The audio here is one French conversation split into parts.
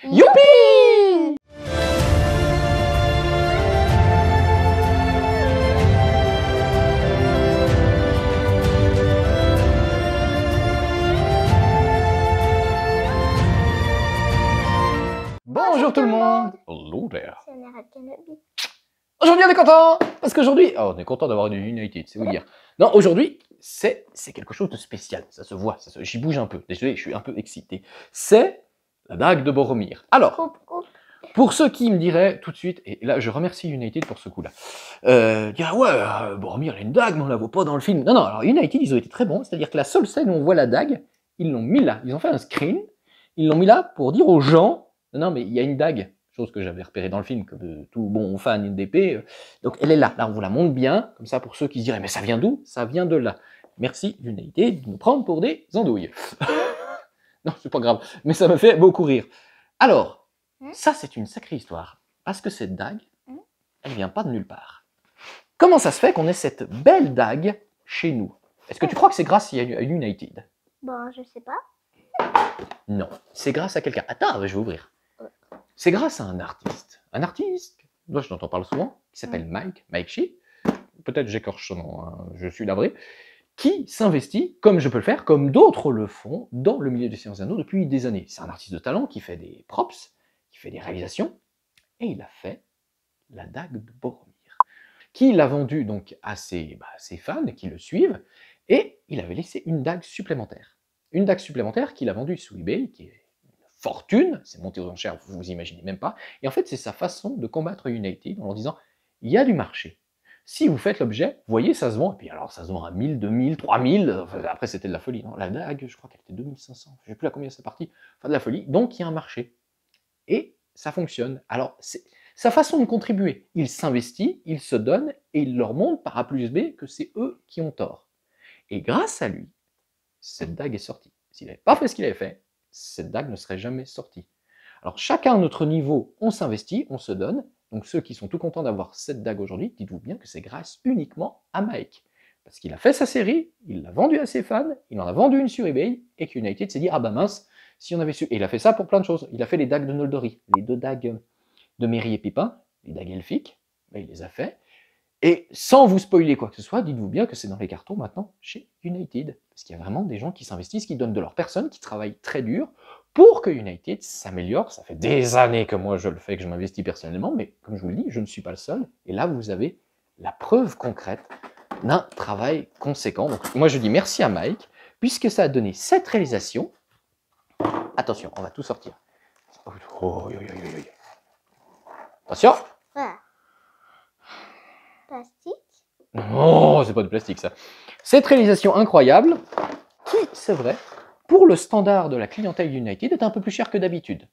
Youpi! Bonjour tout le monde! Hello there! Aujourd'hui on est content! Parce qu'aujourd'hui, on est content d'avoir une United, c'est vous dire. Non, aujourd'hui, c'est quelque chose de spécial, ça se voit, j'y bouge un peu, désolé, je suis un peu excité. C'est la dague de Boromir. Alors, pour ceux qui me diraient tout de suite, et là je remercie United pour ce coup-là, dire ouais, Boromir il a une dague, mais on la voit pas dans le film. Non, non, alors United ils ont été très bons, c'est-à-dire que la seule scène où on voit la dague, ils l'ont mis là, ils ont fait un screen, ils l'ont mis là pour dire aux gens, non mais il y a une dague, chose que j'avais repérée dans le film, comme tout bon fan d'épée, donc elle est là, là on vous la montre bien, comme ça pour ceux qui se diraient mais ça vient d'où? Ça vient de là. Merci United de nous prendre pour des andouilles. Non, c'est pas grave, mais ça me fait beaucoup rire. Alors, ça c'est une sacrée histoire, parce que cette dague, elle vient pas de nulle part. Comment ça se fait qu'on ait cette belle dague chez nous? Est-ce que tu crois que c'est grâce à United? Bon, je sais pas. Non, c'est grâce à quelqu'un. Attends, je vais ouvrir. C'est grâce à un artiste. Un artiste, moi je t'entends parler souvent, qui s'appelle Mike Shee. Peut-être j'écorche son nom, hein, je suis navré. Qui s'investit, comme je peux le faire, comme d'autres le font, dans le milieu des Seigneurs des Anneaux depuis des années. C'est un artiste de talent qui fait des props, qui fait des réalisations, et il a fait la dague de Boromir, qui l'a vendue donc à ses fans qui le suivent, et il avait laissé une dague supplémentaire. Une dague supplémentaire qu'il a vendue sous eBay, qui est une fortune, c'est monté aux enchères, vous vous imaginez même pas, et en fait c'est sa façon de combattre United en leur disant, il y a du marché. Si vous faites l'objet, vous voyez, ça se vend, et puis alors ça se vend à 1000, 2000, 3000, enfin, après c'était de la folie, non? La dague, je crois qu'elle était 2500, je ne sais plus à combien c'est parti, enfin de la folie, donc il y a un marché. Et ça fonctionne. Alors, c'est sa façon de contribuer. Il s'investit, il se donne, et il leur montre par A plus B que c'est eux qui ont tort. Et grâce à lui, cette dague est sortie. S'il n'avait pas fait ce qu'il avait fait, cette dague ne serait jamais sortie. Alors chacun à notre niveau, on s'investit, on se donne. Donc ceux qui sont tout contents d'avoir cette dague aujourd'hui, dites-vous bien que c'est grâce uniquement à Mike. Parce qu'il a fait sa série, il l'a vendue à ses fans, il en a vendu une sur eBay, et qu'United s'est dit, ah bah mince, si on avait su... Et il a fait ça pour plein de choses. Il a fait les dagues de Noldori, les 2 dagues de Merry et Pipin, les dagues elfiques, ben, il les a fait. Et sans vous spoiler quoi que ce soit, dites-vous bien que c'est dans les cartons maintenant chez United. Parce qu'il y a vraiment des gens qui s'investissent, qui donnent de leur personne, qui travaillent très dur pour que United s'améliore. Ça fait des années que moi je le fais, que je m'investis personnellement, mais comme je vous le dis, je ne suis pas le seul. Et là, vous avez la preuve concrète d'un travail conséquent. Donc moi je dis merci à Mike, puisque ça a donné cette réalisation. Attention, on va tout sortir. Attention. Voilà. Plastique. Oh, c'est pas de plastique ça. Cette réalisation incroyable, qui, c'est vrai, pour le standard de la clientèle United, est un peu plus cher que d'habitude.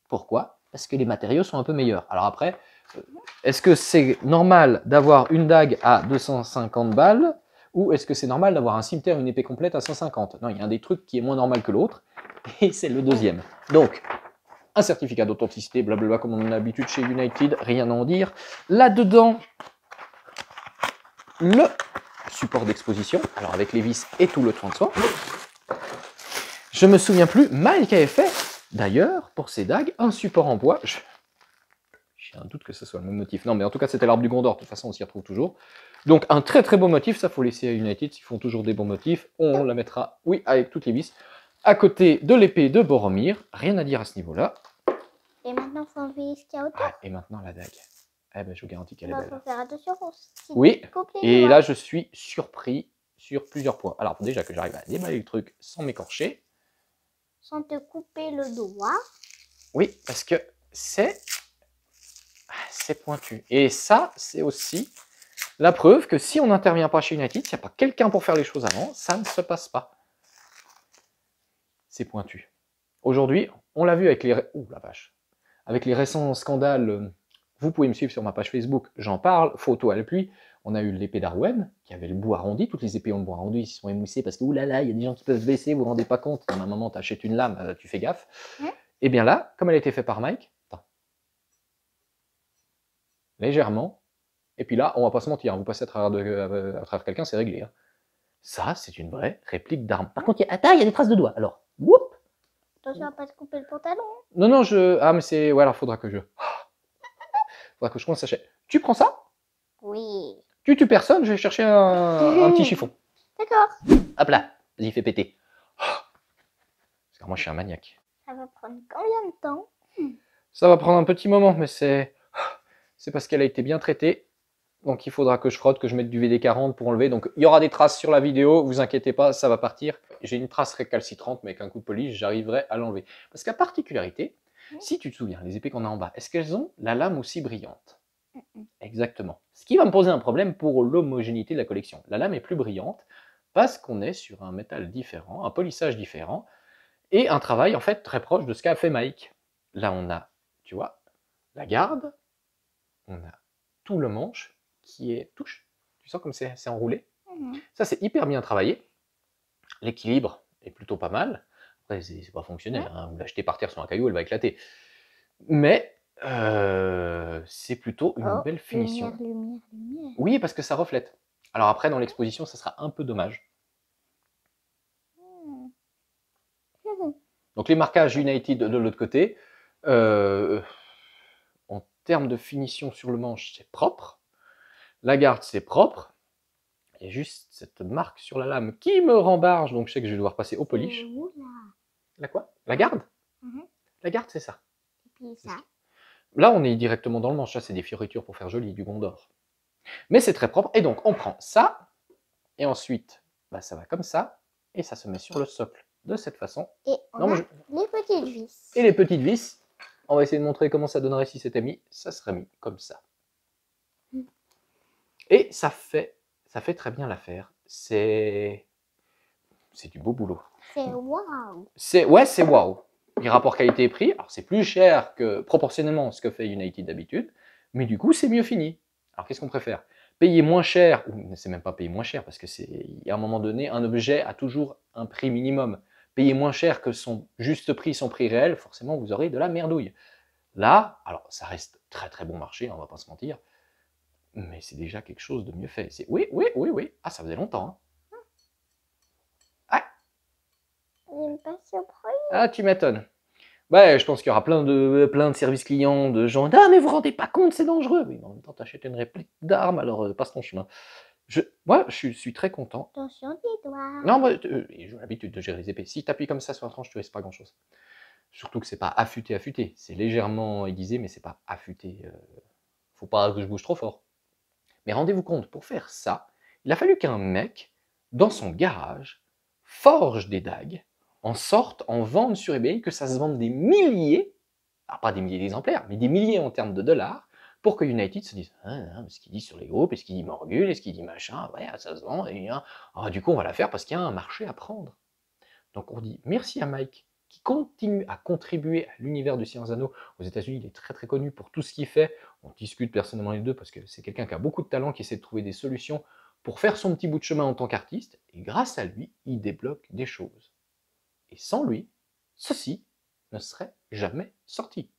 Pourquoi? Parce que les matériaux sont un peu meilleurs. Alors après, est-ce que c'est normal d'avoir une dague à 250 balles ou est-ce que c'est normal d'avoir un cimeterre, une épée complète à 150? Non, il y a un des trucs qui est moins normal que l'autre, et c'est le deuxième. Donc, un certificat d'authenticité, blablabla, comme on a l'habitude chez United, rien à en dire. Là-dedans, le support d'exposition, alors avec les vis et tout le transfert. Je me souviens plus, Mike avait fait, d'ailleurs, pour ces dagues, un support en bois. J'ai un doute que ce soit le même motif. Non, mais en tout cas, c'était l'arbre du Gondor, de toute façon, on s'y retrouve toujours. Donc, un très très beau motif, ça faut laisser à United, ils font toujours des bons motifs. On la mettra, oui, avec toutes les vis, à côté de l'épée de Boromir. Rien à dire à ce niveau-là. Et maintenant, il faut enlever ce qu'il y a autour. Ah, et maintenant, la dague. Eh ben, je vous garantis qu'elle est belle. Il faut faire attention. Oui, et là, je suis surpris sur plusieurs points. Alors, déjà que j'arrive à déballer le truc sans m'écorcher. Sans te couper le doigt. Oui, parce que c'est pointu. Et ça, c'est aussi la preuve que si on n'intervient pas chez United, s'il n'y a pas quelqu'un pour faire les choses avant, ça ne se passe pas. C'est pointu. Aujourd'hui, on l'a vu avec les... Ouh, la vache. Avec les récents scandales... Vous pouvez me suivre sur ma page Facebook, j'en parle, photo à l'appui. On a eu l'épée d'Arwen, qui avait le bout arrondi, toutes les épées ont le bout arrondi, ils se sont émoussés parce que, oulala, il y a des gens qui peuvent se blesser, vous vous rendez pas compte, à ma maman, t'achètes une lame, tu fais gaffe. Et bien là, comme elle a été faite par Mike, légèrement, et puis là, on va pas se mentir, vous passez à travers quelqu'un, c'est réglé. Hein. Ça, c'est une vraie réplique d'arme. Par contre, il y a des traces de doigts, alors, whoop, Attention à pas te couper le pantalon. Non, non, ah, mais c'est... Ouais, alors faudra que je... Faudra que je commence à chercher. Tu prends ça? Oui. Tu tues personne, je vais chercher un petit chiffon. D'accord. Hop là, vas-y, fais péter. Parce que moi, je suis un maniaque. Ça va prendre combien de temps? Ça va prendre un petit moment, mais c'est parce qu'elle a été bien traitée. Donc il faudra que je frotte, que je mette du VD40 pour enlever. Donc il y aura des traces sur la vidéo, vous inquiétez pas, ça va partir. J'ai une trace récalcitrante, mais avec un coup de polish, j'arriverai à l'enlever. Parce qu'à particularité, si tu te souviens, les épées qu'on a en bas, est-ce qu'elles ont la lame aussi brillante? Exactement. Ce qui va me poser un problème pour l'homogénéité de la collection. La lame est plus brillante parce qu'on est sur un métal différent, un polissage différent, et un travail en fait très proche de ce qu'a fait Mike. Là on a, tu vois, la garde, on a tout le manche qui est touche. Tu sens comme c'est enroulé. Ça, c'est hyper bien travaillé. L'équilibre est plutôt pas mal. Après, c'est pas fonctionnel. Hein. Vous l'achetez par terre sur un caillou, elle va éclater. Mais c'est plutôt une belle finition. Lumière, lumière. Oui, parce que ça reflète. Alors après, dans l'exposition, ça sera un peu dommage. Donc les marquages United de l'autre côté, en termes de finition sur le manche, c'est propre. La garde, c'est propre. Il y a juste cette marque sur la lame qui me rembarge, donc je sais que je vais devoir passer au polish. La quoi? La garde? La garde, c'est ça. Et puis ça. Là, on est directement dans le manche. Ça, c'est des fioritures pour faire joli, du Gondor. Mais c'est très propre. Et donc, on prend ça, et ensuite, bah, ça va comme ça, et ça se met sur le socle de cette façon. Et on a les petites vis. Et les petites vis, on va essayer de montrer comment ça donnerait si c'était mis. Ça serait mis comme ça. Et ça fait très bien l'affaire. C'est du beau boulot. C'est waouh. Ouais, c'est waouh. Les rapports qualité-prix, alors c'est plus cher que proportionnellement ce que fait United d'habitude, mais du coup c'est mieux fini. Alors qu'est-ce qu'on préfère? Payer moins cher, ou c'est même pas payer moins cher, parce que il y a un moment donné, un objet a toujours un prix minimum. Payer moins cher que son juste prix, son prix réel, forcément vous aurez de la merdouille. Là, alors ça reste très très bon marché, on va pas se mentir, mais c'est déjà quelque chose de mieux fait. Oui, oui, oui, oui. Ah, ça faisait longtemps. Hein. Ah. J'aime pas surpris. Ah, tu m'étonnes. Ouais, je pense qu'il y aura plein de services clients, de gens. Ah, mais vous vous rendez pas compte, c'est dangereux. Oui, mais en même temps, t'achètes une réplique d'arme, alors passe ton chemin. Moi, je suis très content. Attention des doigts. Non, moi, j'ai l'habitude de gérer les épées. Si tu appuies comme ça sur la tranche, tu risques pas grand-chose. Surtout que c'est pas affûté. C'est légèrement aiguisé, mais c'est pas affûté. Faut pas que je bouge trop fort. Mais rendez-vous compte, pour faire ça, il a fallu qu'un mec, dans son garage, forge des dagues, en sorte, en vende sur eBay, que ça se vende des milliers, alors pas des milliers d'exemplaires, mais des milliers en termes de dollars, pour que United se dise ce qu'il dit sur les groupes, est-ce qu'il dit Morgul, est-ce qu'il dit machin, ouais, ça se vend, et du coup on va la faire parce qu'il y a un marché à prendre. Donc on dit merci à Mike, qui continue à contribuer à l'univers du Seigneur des Anneaux. Aux États-Unis, il est très très connu pour tout ce qu'il fait. On discute personnellement les deux parce que c'est quelqu'un qui a beaucoup de talent, qui essaie de trouver des solutions pour faire son petit bout de chemin en tant qu'artiste. Et grâce à lui, il débloque des choses. Et sans lui, ceci ne serait jamais sorti.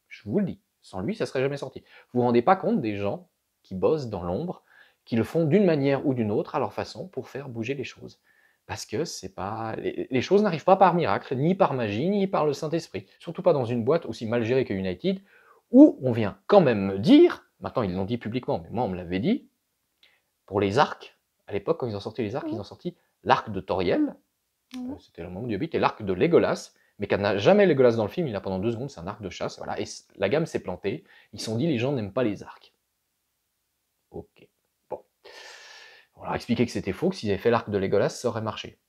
Je vous le dis, sans lui, ça ne serait jamais sorti. Vous vous rendez pas compte des gens qui bossent dans l'ombre, qui le font d'une manière ou d'une autre à leur façon pour faire bouger les choses. Parce que c'est pas, les choses n'arrivent pas par miracle, ni par magie, ni par le Saint-Esprit. Surtout pas dans une boîte aussi mal gérée que United, où on vient quand même me dire, maintenant ils l'ont dit publiquement, mais moi on me l'avait dit, pour les arcs, à l'époque quand ils ont sorti les arcs, ils ont sorti l'arc de Toriel, c'était le moment du Hobbit, et l'arc de Legolas, mais qu'il n'a jamais Legolas dans le film, il a pendant 2 secondes, c'est un arc de chasse, voilà, et la gamme s'est plantée, ils se sont dit les gens n'aiment pas les arcs. Ok, bon. On leur a expliqué que c'était faux, que s'ils avaient fait l'arc de Legolas, ça aurait marché.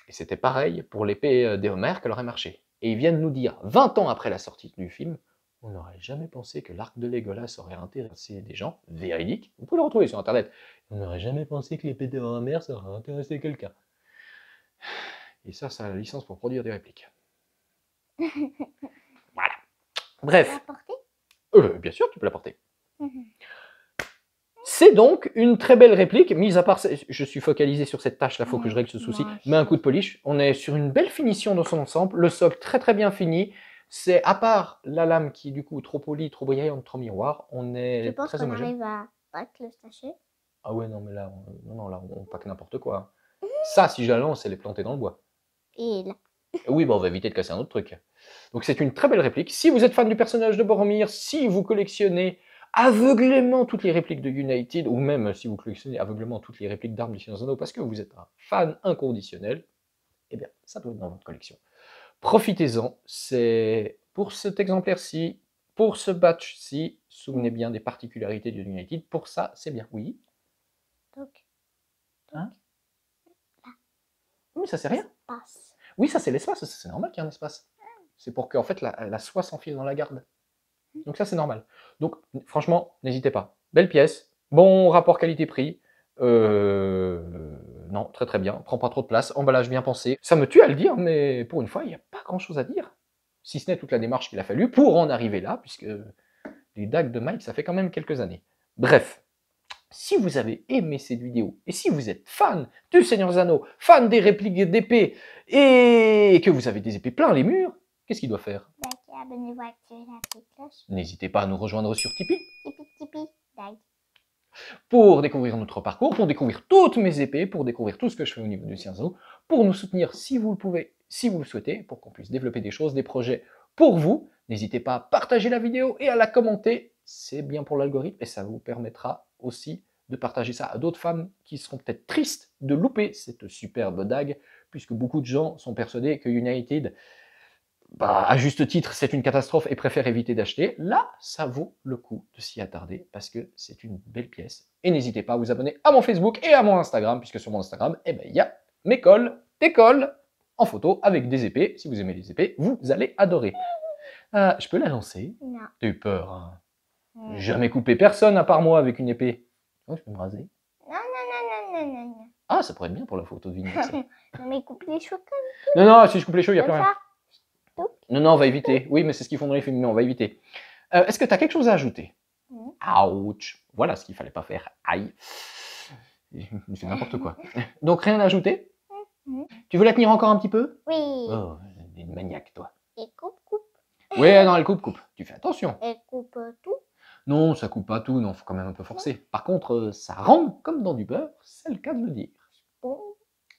Et c'était pareil pour l'épée d'Éomer qu'elle aurait marché. Et ils viennent nous dire, 20 ans après la sortie du film, on n'aurait jamais pensé que l'arc de Legolas aurait intéressé des gens, véridiques, vous pouvez le retrouver sur internet, on n'aurait jamais pensé que l'épée d'Éomer ça aurait intéressé quelqu'un. Et ça a la licence pour produire des répliques. Voilà. Bref. Tu peux la porter? Bien sûr, tu peux la porter. C'est donc une très belle réplique, mise à part, je suis focalisé sur cette tâche là, il faut que je règle ce souci, mais un coup de polish, on est sur une belle finition dans son ensemble, le socle très très bien fini, c'est à part la lame qui est du coup trop polie, trop brillante, trop miroir, on est très homogène. Tu penses qu'on arrive à pack le sachet? Ah ouais, non mais là, on pack n'importe quoi. Ça, si je la lance, elle est plantée dans le bois. Et là. Oui, bon, on va éviter de casser un autre truc. Donc c'est une très belle réplique. Si vous êtes fan du personnage de Boromir, si vous collectionnez aveuglément toutes les répliques de United, ou même si vous collectionnez aveuglément toutes les répliques d'armes du Seigneur des Anneaux parce que vous êtes un fan inconditionnel, eh bien, ça doit être dans votre collection. Profitez-en, c'est pour cet exemplaire-ci, pour ce batch-ci, souvenez bien des particularités de United, pour ça, c'est bien, oui. Donc, Hein? Oui, ça c'est rien. Espace. Oui, ça c'est l'espace, c'est normal qu'il y ait un espace. C'est pour que en fait, la soie s'enfile dans la garde. Donc ça c'est normal. Donc franchement, n'hésitez pas. Belle pièce, bon rapport qualité-prix. Non, très très bien, prend pas trop de place, emballage bien pensé. Ça me tue à le dire, mais pour une fois, il n'y a pas grand chose à dire. Si ce n'est toute la démarche qu'il a fallu pour en arriver là, puisque les dagues de Mike, ça fait quand même quelques années. Bref, si vous avez aimé cette vidéo, et si vous êtes fan du Seigneur des Anneaux, fan des répliques d'épées, et que vous avez des épées plein les murs, qu'est-ce qu'il doit faire? Likez, abonnez-vous, activez la petite cloche. N'hésitez pas à nous rejoindre sur Tipeee Tipeee, Tipeee, like. pour découvrir notre parcours, pour découvrir toutes mes épées, pour découvrir tout ce que je fais au niveau du Seigneur des Anneaux, pour nous soutenir si vous le pouvez, si vous le souhaitez, pour qu'on puisse développer des choses, des projets pour vous. N'hésitez pas à partager la vidéo et à la commenter, c'est bien pour l'algorithme et ça vous permettra aussi de partager ça à d'autres femmes qui seront peut-être tristes de louper cette superbe dague, puisque beaucoup de gens sont persuadés que United, à juste titre, c'est une catastrophe et préfèrent éviter d'acheter. Là, ça vaut le coup de s'y attarder parce que c'est une belle pièce. Et n'hésitez pas à vous abonner à mon Facebook et à mon Instagram, puisque sur mon Instagram, eh ben, il y a mes cols, des cols en photo avec des épées. Si vous aimez les épées, vous allez adorer. Je peux la lancer? Non. T'as eu peur, hein? Jamais coupé personne à part moi avec une épée. Oh, je peux me raser? Non, non, non, non, non, non, non. Ah, ça pourrait être bien pour la photo de vignette. Ça. Non, mais coupe les cheveux comme Non, non, si je coupe les cheveux, il n'y a plus comme rien. ça. Non, non, on va éviter. Oui, mais c'est ce qu'ils font dans les films, mais on va éviter. Est-ce que tu as quelque chose à ajouter? Ouch. Voilà ce qu'il fallait pas faire. Aïe. C'est n'importe quoi. Donc, rien à ajouter? Tu veux la tenir encore un petit peu? Oui. Oh, une maniaque, toi. Et coupe, coupe. Ouais, non, elle coupe, coupe. Tu fais attention. Et coupe tout. Non, ça coupe pas tout, non, faut quand même un peu forcer. Par contre, ça rend comme dans du beurre, c'est le cas de le dire. Bon.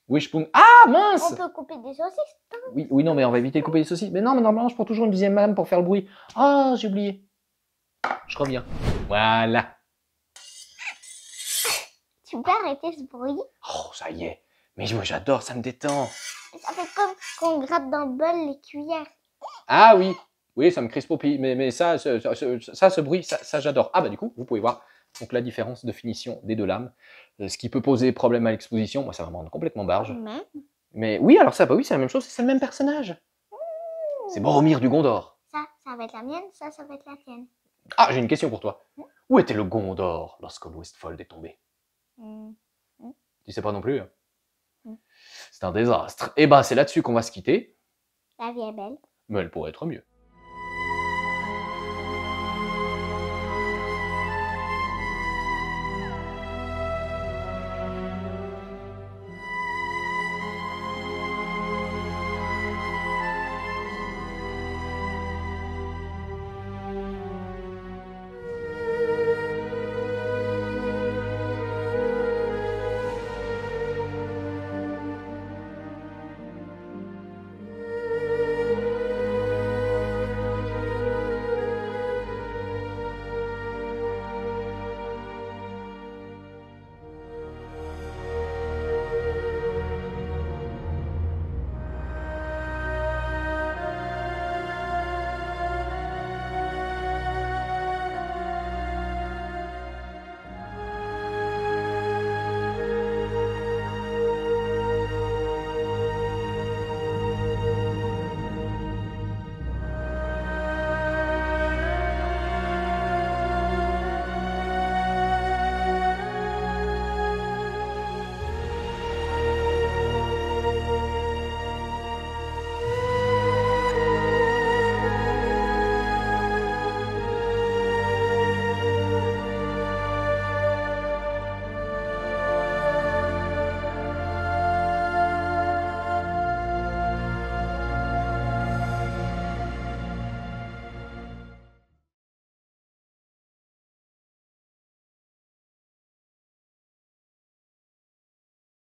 Oui, je peux... Ah, mince! On peut couper des saucisses. Oui, oui, non, mais on va éviter de couper les saucisses. Mais non, mais normalement, je prends toujours une deuxième lame pour faire le bruit. Ah, j'ai oublié. Je reviens. Voilà. Tu peux arrêter ce bruit? Oh, ça y est. Mais moi, j'adore, ça me détend. Ça fait comme quand on gratte dans le bol les cuillères. Ah oui, oui, ça me crispe au pied. Mais ça, ce bruit, ça j'adore. Ah bah du coup, vous pouvez voir donc la différence de finition des deux lames. Ce qui peut poser problème à l'exposition. Moi, ça va me rendre complètement barge. Mais oui, alors ça, bah oui, c'est la même chose, c'est le même personnage. C'est Boromir du Gondor. Ça va être la mienne, ça va être la tienne. Ah, j'ai une question pour toi. Où était le Gondor lorsque l'Westfold est tombé? Tu sais pas non plus? C'est un désastre. Et bah, c'est là-dessus qu'on va se quitter. La vie est belle. Mais elle pourrait être mieux.